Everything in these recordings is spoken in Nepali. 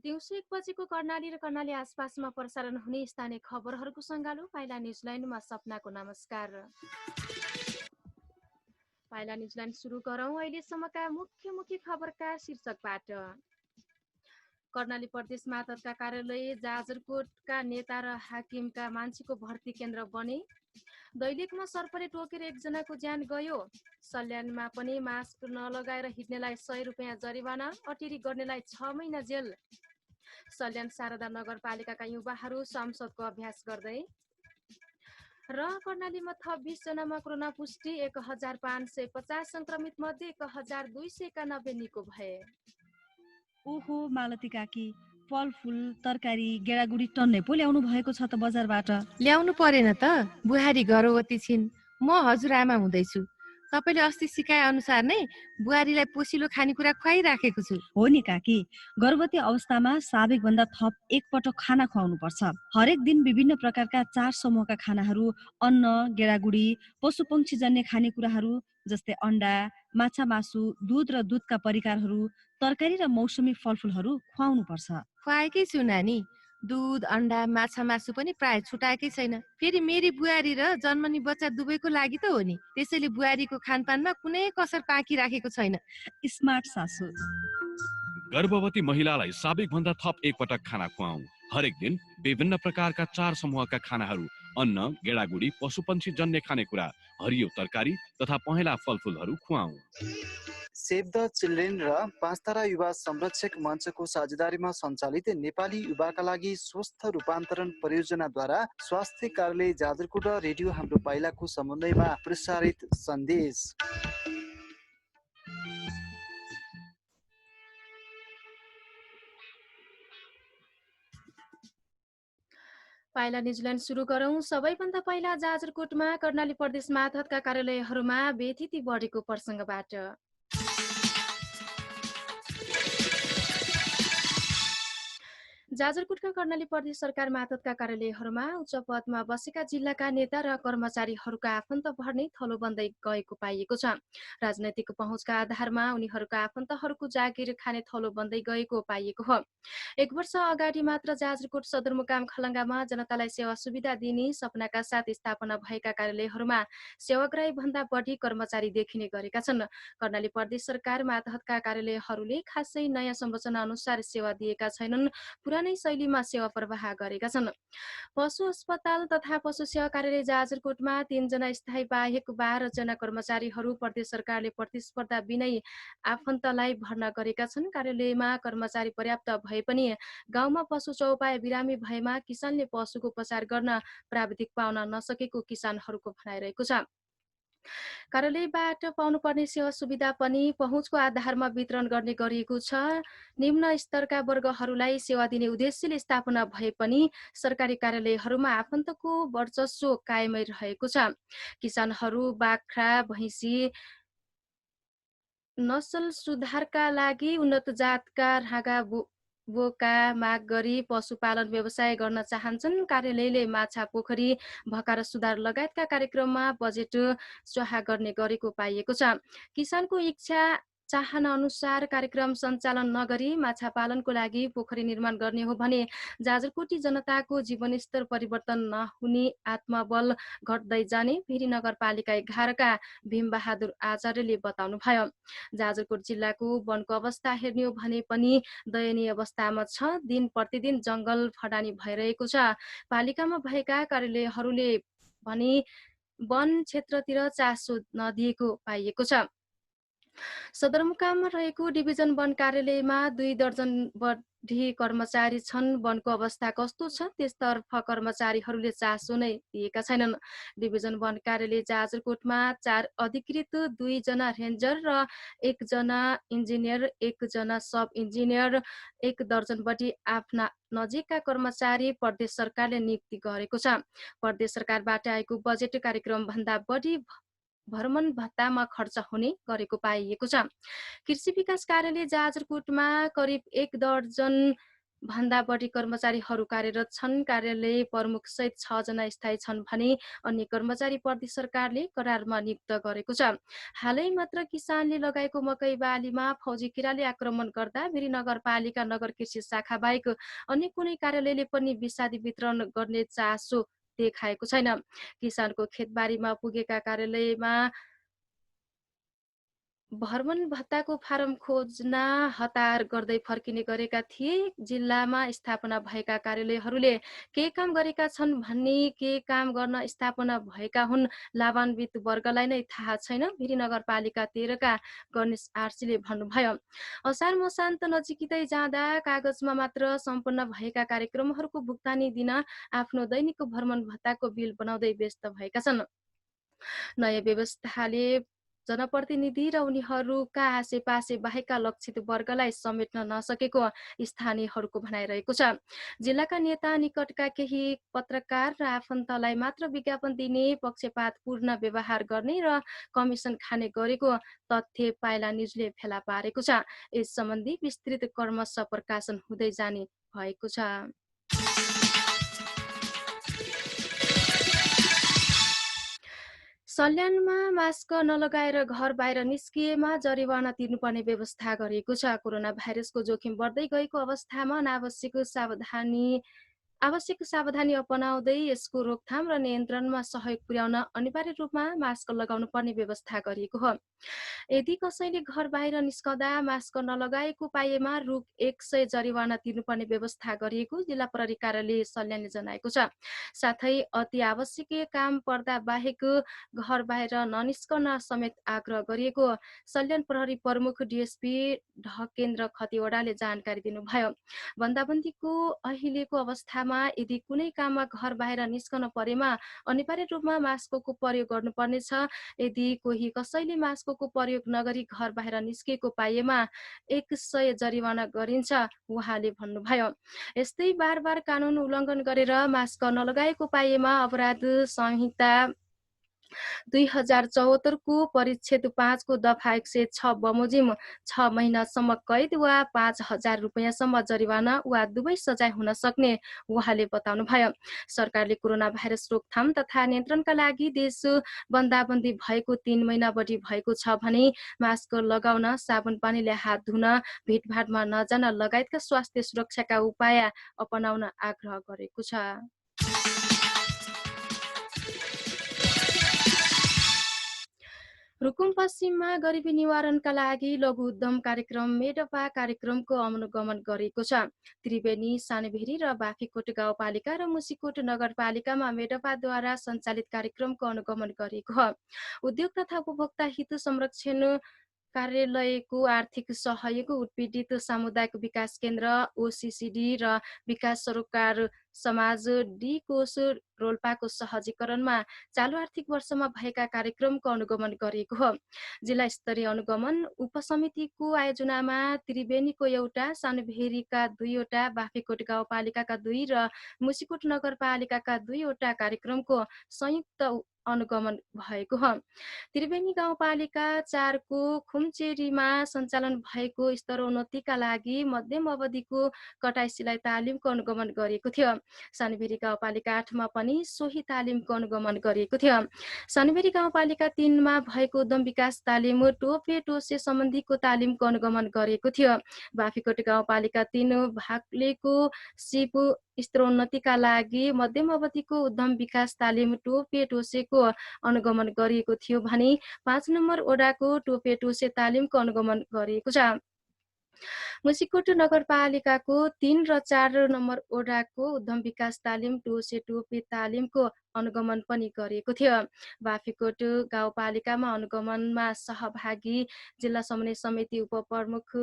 दिउँसो 1 बजेको कर्णाली र कर्णाली आसपासमा प्रसारण हुने स्थानीय खबरहरूको सङ्गालो पाइला न्युजिल्यान्डमा सपनाको नमस्कार। पाइला न्युजिल्यान्ड सुरु गरौँ अहिलेसम्मका मुख्य मुख्य खबरका शीर्षकबाट। कर्णाली प्रदेश मातहतका कार्यालय जाजरकोटका नेता र हाकिमका मान्छेको भर्ती केन्द्र बने। दैलेखमा सर्पले टोकेर एकजनाको ज्यान गयो। सल्यानमा पनि मास्क नलगाएर हिँड्नेलाई 100 रुपियाँ जरिवाना, अटेरी गर्नेलाई 6 महिना जेल। सल्यान शारदा नगरपालिकाका युवाहरू संसदको अभ्यास गर्दै। र कर्णालीमा थप 20 जनामा कोरोना पुष्टि, 1550 संक्रमित मध्ये 1291 निको भए। ओहो मालती काकी, फलफुल तरकारी गेडागुडी टन्नै पो ल्याउनु भएको छ त बजारबाट। ल्याउनु परेन त, बुहारी गर्भवती छिन्, म हजुरआमा हुँदैछु। तपाईँले अस्ति सिकाए अनुसार नै बुहारीलाई पोसिलो खानेकुरा खुवाइराखेको छु। हो नि काकी, गर्भवती अवस्थामा स्वाभाविक भन्दा थप एकपटक खाना खुवाउनु पर्छ। हरेक दिन विभिन्न प्रकारका 4 समूहका खानाहरू, अन्न, गेडागुडी, पशुपक्षी जन्य खानेकुराहरू जस्तै अन्डा, माछा मासु, दुध र दुधका परिकारहरू, तरकारी र मौसमी फलफुलहरू खुवाउनु पर्छ। खुवाएकै छु नानी। दुध, अन्डा, माछा मासु पनि प्राय छुटाएकै छैन। फेरि मेरी बुहारी र जन्मनी बच्चा दुवैको लागि त हो नि। त्यसैले बुहारीको खानपानमा कुनै कसर बाँकी राखेको छैन। स्मार्ट सासु। गर्भवती महिलालाई स्वाभाविक भन्दा थप एकपटक खाना खुवाऊ। हरेक दिन विभिन्न प्रकारका 4 समूहका खानाहरू, अन्न, गेडागुडी, पशुपक्षी जन्य खानेकुरा, हरियो तरकारी तथा पहेँला फलफुलहरू खुवाऊ। सेभ द चिल्ड्रेन र पाँचतारा युवा संरक्षक मञ्चको साझेदारीमा सञ्चालित नेपाली युवाका लागि स्वस्थ रूपान्तरण परियोजनाद्वारा स्वास्थ्य कार्यालय जाजरकोट र रेडियो हाम्रो पाइलाको समन्वयमा प्रसारित सन्देश। पाइला न्युजिल्यान्ड सुरु गरौँ। सबैभन्दा पहिला जाजरकोटमा कर्णाली प्रदेश मातहतका कार्यालयहरूमा बेथिति बढेको प्रसङ्गबाट। जाजरकोटका कर्णाली प्रदेश सरकार मातहतका कार्यालयहरूमा उच्च पदमा बसेका जिल्लाका नेता र कर्मचारीहरूका आफन्त भर्ने थलो बन्दै गएको पाइएको छ। राजनैतिक पहुँचका आधारमा उनीहरूका आफन्तहरूको जागिर खाने थलो बन्दै गएको पाइएको हो। 1 वर्ष अगाडि मात्र जाजरकोट सदरमुकाम खलङ्गामा जनतालाई सेवा सुविधा दिने सपनाका साथ स्थापना भएका कार्यालयहरूमा सेवाग्राही भन्दा बढी कर्मचारी देखिने गरेका छन्। कर्णाली प्रदेश सरकार मातहतका कार्यालयहरूले खासै नयाँ संरचना अनुसार सेवा दिएका छैनन्, पुरानै शैलीमा सेवा प्रवाह गरेका छन्। पशु अस्पताल तथा पशु सेवा कार्यालय जाजरकोटमा 3 जना स्थायी बाहेक 12 जना कर्मचारीहरू प्रदेश सरकारले प्रतिस्पर्धा बिनै आफन्तलाई भर्ना गरेका छन्। कार्यालयमा कर्मचारी पर्याप्त भए पनि गाउँमा पशु चौपाया बिरामी भएमा किसानले पशुको उपचार गर्न प्राविधिक पाउन नसकेको किसानहरूको भनाइरहेको छ। कार्यालयबाट पाउनुपर्ने सेवा सुविधा पनि पहुँचको आधारमा वितरण गर्ने गरिएको छ। निम्न स्तरका वर्गहरूलाई सेवा दिने उद्देश्यले स्थापना भए पनि सरकारी कार्यालयहरूमा आफन्तको वर्चस्व कायमै रहेको छ। किसानहरू बाख्रा, भैँसी नसल सुधारका लागि उन्नत जातका राँगा बोका माग गरी पशुपालन व्यवसाय गर्न चाहन्छन्। कार्यालयले माछा पोखरी, भकार सुधार लगायतका कार्यक्रममा बजेट स्वाहा गर्ने गरेको पाइएको छ। किसानको इच्छा चाहना अनुसार कार्यक्रम सञ्चालन नगरी माछा पालनको लागि पोखरी निर्माण गर्ने हो भने जाजरकोटी जनताको जीवनस्तर परिवर्तन नहुने, आत्मबल घट्दै जाने फेरि नगरपालिका 11 का भीमबहादुर आचार्यले बताउनुभयो। जाजरकोट जिल्लाको वनको अवस्था हेर्ने हो भने पनि दयनीय अवस्थामा छ। दिन प्रतिदिन जङ्गल फडानी भइरहेको छ। पालिकामा भएका कार्यालयहरूले भने वन क्षेत्रतिर चासो नदिएको पाइएको छ। सदरमुकाममा रहेको डिभिजन वन कार्यालयमा 2 दर्जन बढी कर्मचारी छन्। वनको अवस्था कस्तो छ त्यसतर्फ कर्मचारीहरूले चासो नै दिएका छैनन्। डिभिजन वन कार्यालय जाजरकोटमा 4 अधिकृत, 2 जना रेन्जर र 1 जना इन्जिनियर, 1 जना सब इन्जिनियर, 1 दर्जन बढी आफ्ना नजिकका कर्मचारी प्रदेश सरकारले नियुक्ति गरेको छ। प्रदेश सरकारबाट आएको बजेट कार्यक्रम भन्दा बढी भ्रमण भत्तामा खर्च हुने गरेको पाइएको छ। कृषि विकास कार्यालय जाजरकोटमा करिब 1 दर्जन भन्दा बढी कर्मचारीहरू कार्यरत छन्। कार्यालय प्रमुख सहित 6 जना स्थायी छन् भने अन्य कर्मचारी प्रदेश सरकारले करारमा नियुक्त गरेको छ। हालै मात्र किसानले लगाएको मकै बालीमा फौजी किराले आक्रमण गर्दा भिरी नगरपालिका नगर कृषि शाखा बाहेक अन्य कुनै कार्यालयले पनि विषादी वितरण गर्ने चासो देखाएको छैन। किसानको खेतबारीमा पुगेका कार्यालयमा भ्रमण भत्ताको फारम खोज्न हतार गर्दै फर्किने गरेका थिए। जिल्लामा स्थापना भएका कार्यालयहरूले के काम गरेका छन् भन्ने के काम गर्न स्थापना भएका हुन् लाभान्वित वर्गलाई नै थाहा छैन। भिरी नगरपालिका 13 का गणेश आरसीले भन्नुभयो। असार मसान्त नजिकै जाँदा कागजमा मात्र सम्पन्न भएका कार्यक्रमहरूको भुक्तानी दिन आफ्नो दैनिक भ्रमण भत्ताको बिल बनाउँदै व्यस्त भएका छन्। नयाँ व्यवस्थाले जनप्रतिनिधि र उनीहरूका आसेपासे बाहेकका लक्षित वर्गलाई समेट्न नसकेको स्थानीयहरूको भनाइरहेको छ। जिल्लाका नेता निकटका केही पत्रकार र आफन्तलाई मात्र विज्ञापन दिने, पक्षपातपूर्ण व्यवहार गर्ने र कमिसन खाने गरेको तथ्य पाइला न्युजले फेला पारेको छ। यस सम्बन्धी विस्तृत क्रमशः प्रकाशन हुँदै जाने भएको छ। सल्यानमा मास्क नलगाएर घर बाहिर निस्किएमा जरिवाना तिर्नुपर्ने व्यवस्था गरिएको छ। कोरोना भाइरसको जोखिम बढ्दै गएको अवस्थामा आवश्यक सावधानी अपनाउँदै यसको रोकथाम र नियन्त्रणमा सहयोग पुर्याउन अनिवार्य रूपमा मास्क लगाउनु पर्ने व्यवस्था गरिएको हो। यदि कसैले घर बाहिर निस्कँदा मास्क नलगाएको पाइएमा रु 100 जरिवाना तिर्नुपर्ने व्यवस्था गरिएको जिल्ला प्रहरी कार्यालय सल्यानले जनाएको छ। साथै अति आवश्यक काम पर्दा बाहेक घर बाहिर ननिस्कन समेत आग्रह गरिएको सल्यान प्रहरी प्रमुख डीएसपी ढकेन्द्र खतिवडाले जानकारी दिनुभयो। बन्दाबन्दीको अहिलेको अवस्थामा यदि कुनै काममा घर बाहिर निस्कन परेमा अनिवार्य रूपमा मास्कको प्रयोग गर्नुपर्नेछ। यदि कोही कसैले मास्कको प्रयोग नगरी घर बाहिर निस्केको पाइएमा 100 जरिवाना गरिन्छ उहाँले भन्नुभयो। यस्तै बार कानुन उल्लङ्घन गरेर मास्क नलगाएको पाइएमा अपराध संहिता 2074 को परिच्छेद 5 को दफा 106 बमोजिम 6 महिनासम्म कैद वा 5,000 रुपियाँसम्म जरिवाना वा दुवै सजाय हुन सक्ने उहाँले बताउनुभयो। सरकारले कोरोना भाइरस रोकथाम तथा नियन्त्रणका लागि देश बन्दाबन्दी भएको 3 महिना बढी भएको छ भने मास्क लगाउन, साबुन पानीले हात धुन, भिडभाडमा नजान लगायतका स्वास्थ्य सुरक्षाका उपाय अपनाउन आग्रह गरेको छ। रुकुम पश्चिममा गरिबी निवारणका लागि लघु उद्यम कार्यक्रम मेडपा कार्यक्रमको अनुगमन गरेको छ। त्रिवेणी, सानभेरी र बाफीकोट गाउँपालिका र मुसिकोट नगरपालिकामा मेडपाद्वारा सञ्चालित कार्यक्रमको अनुगमन गरेको हो। उद्योग तथा उपभोक्ता हित संरक्षण कार्यालयको आर्थिक सहयोग, उत्पीडित सामुदायिक विकास केन्द्र ओसिसिडी र विकास सरोकार समाज डी कोष रोल्पाको सहजीकरणमा चालु आर्थिक वर्षमा भएका कार्यक्रमको अनुगमन गरिएको हो। जिल्ला स्तरीय अनुगमन उपसमितिको आयोजनामा त्रिवेणीको एउटा, सानभेरीका 2वटा, बाफीकोट गाउँपालिकाका 2 र मुसिकोट नगरपालिकाका 2वटा कार्यक्रमको संयुक्त अनुगमन भएको हो। त्रिवेणी गाउँपालिका 4 को खुम्चेरीमा सञ्चालन भएको स्तरोन्नतिका लागि मध्यम अवधिको कटाई सिलाइ तालिमको अनुगमन गरिएको थियो। सानभेरी गाउँपालिका 8 मा पनि सोही तालिमको अनुगमन गरिएको थियो। सानभेरी गाउँपालिका 3 मा भएको उद्यम विकास तालिम, टोपे टोसे सम्बन्धीको तालिमको अनुगमन गरिएको थियो। बाफीकोट गाउँपालिका 3 भाग्लेको सिप स्तरोन्नतिका लागि मध्यम अवधिको उद्यम विकास तालिम टोपे टोसेको अनुगमन गरिएको थियो भने 5 नम्बर ओडाको टोपे टोसे तालिमको अनुगमन गरिएको छ। मुसिकोट नगरपालिकाको 3 र 4 नम्बर ओडाको उद्यम विकास तालिम टोसे टोपे तालिमको अनुगमन पनि गरिएको थियो। बाफीकोट गाउँपालिकामा अनुगमनमा सहभागी जिल्ला समन्वय समिति उपप्रमुख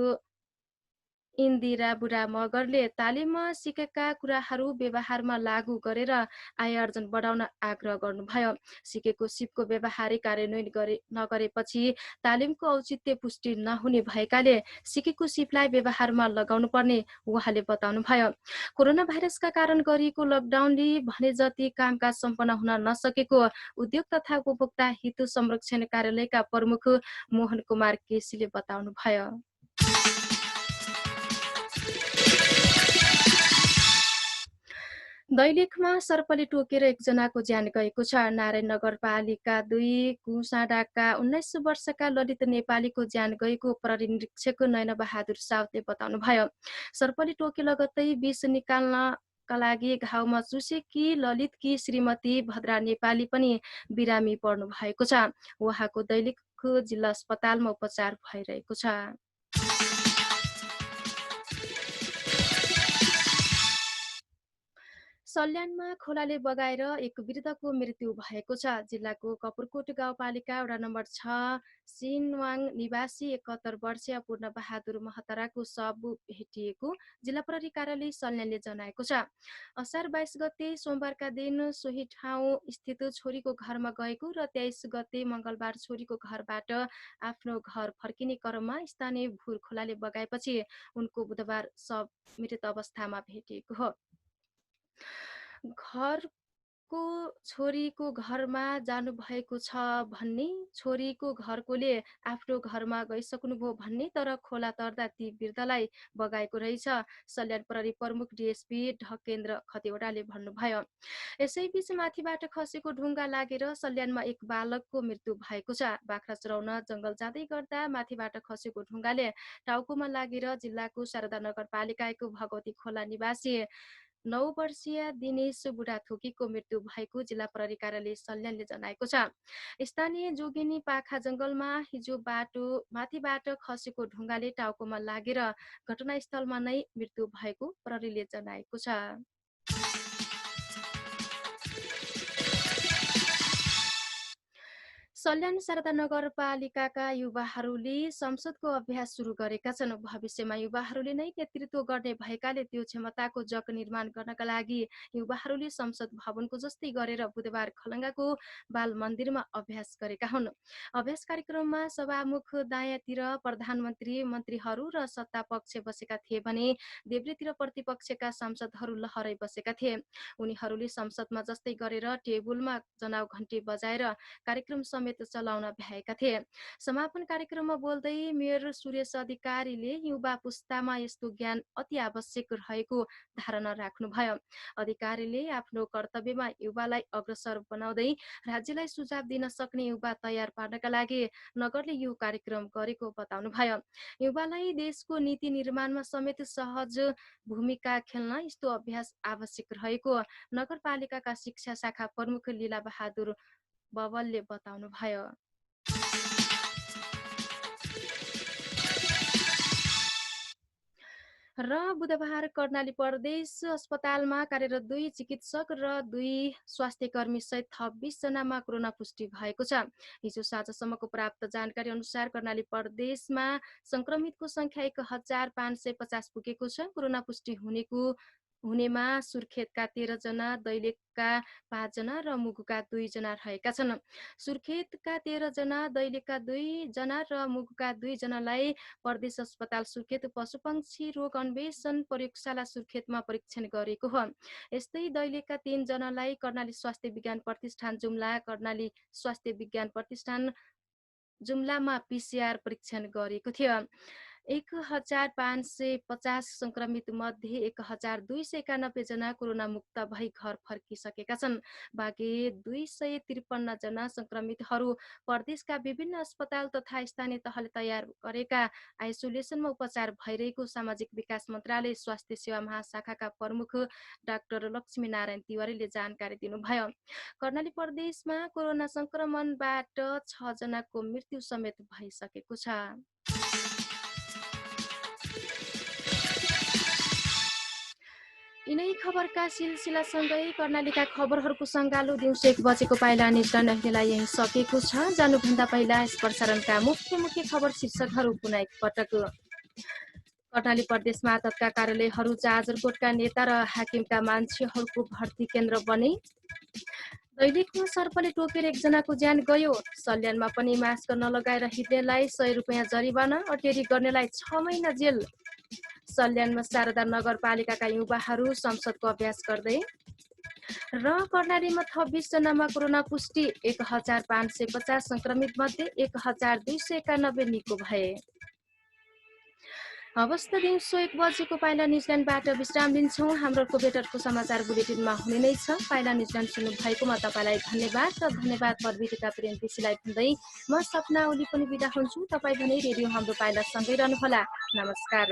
इन्दिरा बुढा मगरले तालिममा सिकेका कुराहरू व्यवहारमा लागू गरेर आय आर्जन बढाउन आग्रह गर्नुभयो। सिकेको सिपको व्यावहारिक कार्यान्वयन नगरेपछि तालिमको औचित्य पुष्टि नहुने भएकाले सिकेको सिपलाई व्यवहारमा लगाउनु पर्ने उहाँले बताउनुभयो। कोरोना भाइरसका कारण गरिएको लकडाउनले भने जति कामकाज सम्पन्न हुन नसकेको उद्योग तथा उपभोक्ता हित संरक्षण कार्यालयका प्रमुख मोहन कुमार केसीले बताउनुभयो। दैलेखमा सर्पले टोकेर एकजनाको ज्यान गएको छ। नारायण नगरपालिका 2 कुसाडाका 19 वर्षका ललित नेपालीको ज्यान गएको प्रहरी निरीक्षक नयन बहादुर साउदले बताउनुभयो। सर्पले टोके लगत्तै विष निकाल्नका लागि घाउमा चुसेकी ललितकी श्रीमती भद्रा नेपाली पनि बिरामी पर्नु भएको छ। उहाँको दैलेख जिल्ला अस्पतालमा उपचार भइरहेको छ। सल्यानमा खोलाले बगाएर एक वृद्धको मृत्यु भएको छ। जिल्लाको कपुरकोट गाउँपालिका वडा नम्बर 6 सिनवाङ निवासी 71 वर्षीय पूर्ण बहादुर महतराको शव भेटिएको जिल्ला प्रहरी कार्यालय सल्यानले जनाएको छ। असार 22 गते सोमबारका दिन सोही ठाउँ स्थित छोरीको घरमा गएको र 23 गते मङ्गलबार छोरीको घरबाट आफ्नो घर फर्किने क्रममा स्थानीय भुर खोलाले बगाएपछि उनको बुधबार शव मृत अवस्थामा भेटिएको हो। घरको छोरीको घरमा जानुभएको छ भन्ने, छोरीको घरकोले आफ्नो घरमा गइसक्नुभयो भन्ने, तर खोला तर्दा ती वृद्धलाई बगाएको रहेछ सल्यान प्रहरी प्रमुख डिएसपी ढकेन्द्र खतिवडाले भन्नुभयो। यसैबीच माथिबाट खसेको ढुङ्गा लागेर सल्यानमा एक बालकको मृत्यु भएको छ। बाख्रा चराउन जङ्गल जाँदै गर्दा माथिबाट खसेको ढुङ्गाले टाउकोमा लागेर जिल्लाको शारदा नगरपालिकाको भगवती खोला निवासी 9 वर्षीय दिनेश बुढाथोकीको मृत्यु भएको जिल्ला प्रहरी कार्यालय सल्यानले जनाएको छ। स्थानीय जोगिनी पाखा जङ्गलमा हिजो माथिबाट खसेको ढुङ्गाले टाउकोमा लागेर घटनास्थलमा नै मृत्यु भएको प्रहरीले जनाएको छ। सल्यान शारदा नगरपालिकाका युवाहरूले संसदको अभ्यास सुरु गरेका छन्। भविष्यमा युवाहरूले नै नेतृत्व गर्ने भएकाले त्यो क्षमताको जग निर्माण गर्नका लागि युवाहरूले संसद भवनको जस्तै गरेर बुधबार खलङ्गाको बाल मन्दिरमा अभ्यास गरेका हुन्। अभ्यास कार्यक्रममा सभामुख दायाँतिर प्रधानमन्त्री, मन्त्रीहरू र सत्ता पक्ष बसेका थिए भने देब्रेतिर प्रतिपक्षका सांसदहरू लहरै बसेका थिए। उनीहरूले संसदमा जस्तै गरेर टेबुलमा जनाउ घन्टी बजाएर कार्यक्रम चलाउन भ्याएका थिए। समापन कार्यक्रममा बोल्दै मेयर सुरेश अधिकारीले युवा पुस्तामा यस्तो ज्ञान अति आवश्यक रहेको धारणा राख्नुभयो। अधिकारीले आफ्नो कर्तव्यमा युवालाई अग्रसर बनाउँदै राज्यलाई सुझाव दिन सक्ने युवा तयार पार्नका लागि नगरले यो कार्यक्रम गरेको बताउनुभयो। युवालाई देशको नीति निर्माणमा समेत सहज भूमिका खेल्न यस्तो अभ्यास आवश्यक रहेको नगरपालिकाका शिक्षा शाखा प्रमुख लीला बहादुर बबलले बताउनुभयो। र बुधबार कर्णाली प्रदेश अस्पतालमा कार्यरत 2 चिकित्सक र 2 स्वास्थ्यकर्मी सहित थप 20 जनामा कोरोना पुष्टि भएको छ। हिजो साँझसम्मको प्राप्त जानकारी अनुसार कर्णाली प्रदेशमा संक्रमितको संख्या 1550 पुगेको छ। कोरोना पुष्टि हुनेमा सुर्खेतका 13 जना, दैलेखका 5 जना र मुगुका 2 जना रहेका छन्। सुर्खेतका 13 जना, दैलेखका 2 जना र मुगुका 2 जनालाई प्रदेश अस्पताल सुर्खेत पशुपक्षी रोग अन्वेषण प्रयोगशाला सुर्खेतमा परीक्षण गरिएको हो। यस्तै दैलेखका 3 जनालाई कर्णाली स्वास्थ्य विज्ञान प्रतिष्ठान जुम्ला, कर्णाली स्वास्थ्य विज्ञान प्रतिष्ठान जुम्लामा PCR परीक्षण गरिएको थियो। 1550 संक्रमित मध्ये 1291 जना कोरोना मुक्त भई घर फर्किसकेका छन्। बाँकी 253 जना संक्रमितहरू प्रदेशका विभिन्न अस्पताल तथा स्थानीय तहले तयार गरेका आइसोलेसनमा उपचार भइरहेको सामाजिक विकास मन्त्रालय स्वास्थ्य सेवा महाशाखाका प्रमुख डाक्टर लक्ष्मी नारायण तिवारीले जानकारी दिनुभयो। कर्णाली प्रदेशमा कोरोना संक्रमणबाट 6 जनाको मृत्यु समेत भइसकेको छ। यिनै खबरका सिलसिलासँगै कर्णालीका खबरहरूको सङ्गालो दिउँसो 1 बजेको पाइला निस्कन अहिलेलाई यही सकेको छ। जानुभन्दा पहिला यस प्रसारणका मुख्य खबर शीर्षकहरू पुनः एकपटक। कर्णाली प्रदेशमा तत्काल कार्यालयहरू जाजरकोटका नेता र हाकिमका मान्छेहरूको भर्ती केन्द्र बने। दैलेखमा सर्पले टोकेर एकजनाको ज्यान गयो। सल्यानमा पनि मास्क नलगाएर हिँड्नेलाई 100 रुपियाँ जरिवाना, अटेरी गर्नेलाई 6 महिना जेल। सल्यानमा शारदा नगरपालिकाका युवाहरू संसदको अभ्यास गर्दै। र कर्णालीमा थप 20 जनामा कोरोना पुष्टि, 1550 संक्रमित मध्ये 1291 निको भए। हवस् त दिउँसो 1 बजेको पाइला न्युजिल्यान्डबाट विश्राम लिन्छौँ। हाम्रो कोभिडको समाचार बुलेटिनमा हुने नै छ। पाइला न्युजिल्यान्ड सुन्नु भएकोमा तपाईँलाई धन्यवाद र धन्यवाद प्रविधिका प्रेम कृषिलाई भन्दै म सपना ओली पनि बिदा हुन्छु। तपाईँ भने रेडियो हाम्रो पाइला सँगै रहनुहोला। नमस्कार।